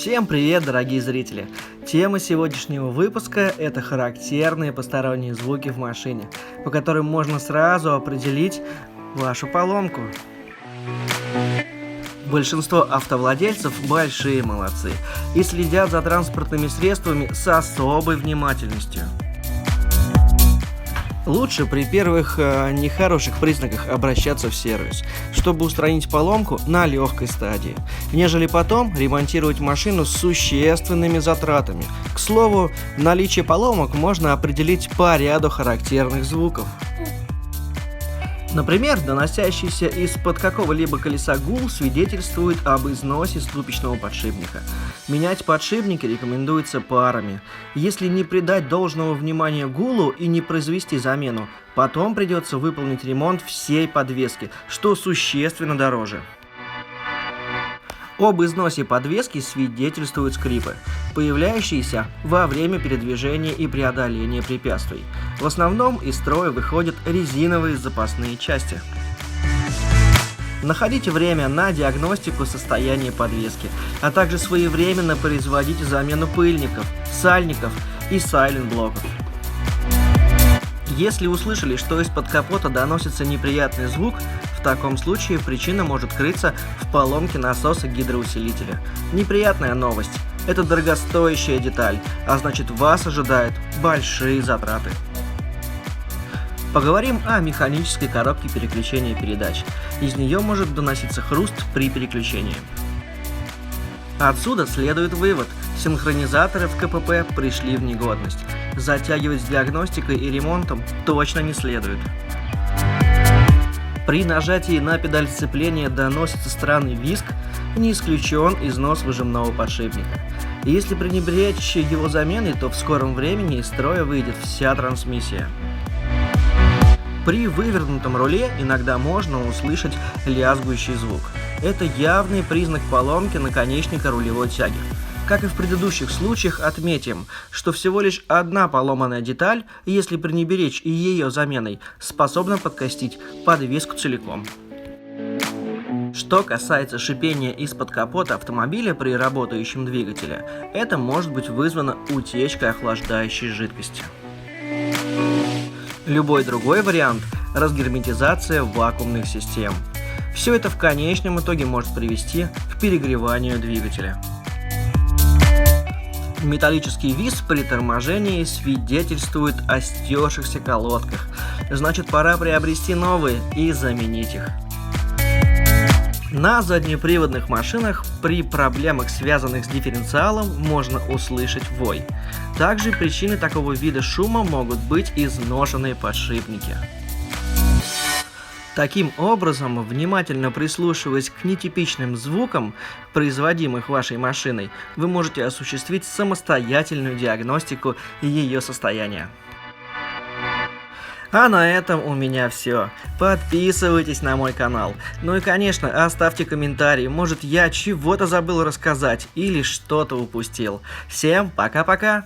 Всем привет, дорогие зрители! Тема сегодняшнего выпуска – это характерные посторонние звуки в машине, по которым можно сразу определить вашу поломку. Большинство автовладельцев большие молодцы и следят за транспортными средствами с особой внимательностью. Лучше при первых нехороших признаках обращаться в сервис, чтобы устранить поломку на легкой стадии, нежели потом ремонтировать машину с существенными затратами. К слову, наличие поломок можно определить по ряду характерных звуков. Например, доносящийся из-под какого-либо колеса гул свидетельствует об износе ступичного подшипника. Менять подшипники рекомендуется парами. Если не придать должного внимания гулу и не произвести замену, потом придется выполнить ремонт всей подвески, что существенно дороже. Об износе подвески свидетельствуют скрипы, появляющиеся во время передвижения и преодоления препятствий. В основном из строя выходят резиновые запасные части. Находите время на диагностику состояния подвески, а также своевременно производите замену пыльников, сальников и сайлент-блоков. Если услышали, что из-под капота доносится неприятный звук, в таком случае причина может крыться в поломке насоса гидроусилителя. Неприятная новость. Это дорогостоящая деталь, а значит вас ожидают большие затраты. Поговорим о механической коробке переключения передач. Из нее может доноситься хруст при переключении. Отсюда следует вывод: синхронизаторы в КПП пришли в негодность. Затягивать с диагностикой и ремонтом точно не следует. При нажатии на педаль сцепления доносится странный визг, не исключен износ выжимного подшипника. Если пренебречь его заменой, то в скором времени из строя выйдет вся трансмиссия. При вывернутом руле иногда можно услышать лязгующий звук. Это явный признак поломки наконечника рулевой тяги. Как и в предыдущих случаях, отметим, что всего лишь одна поломанная деталь, если пренебречь и ее заменой, способна подкостить подвеску целиком. Что касается шипения из-под капота автомобиля при работающем двигателе, это может быть вызвано утечкой охлаждающей жидкости. Любой другой вариант – разгерметизация вакуумных систем. Все это в конечном итоге может привести к перегреванию двигателя. Металлический визг при торможении свидетельствует о стершихся колодках. Значит, пора приобрести новые и заменить их. На заднеприводных машинах при проблемах, связанных с дифференциалом, можно услышать вой. Также причиной такого вида шума могут быть изношенные подшипники. Таким образом, внимательно прислушиваясь к нетипичным звукам, производимых вашей машиной, вы можете осуществить самостоятельную диагностику ее состояния. А на этом у меня все. Подписывайтесь на мой канал. Ну и, конечно, оставьте комментарий, может, я чего-то забыл рассказать или что-то упустил. Всем пока-пока!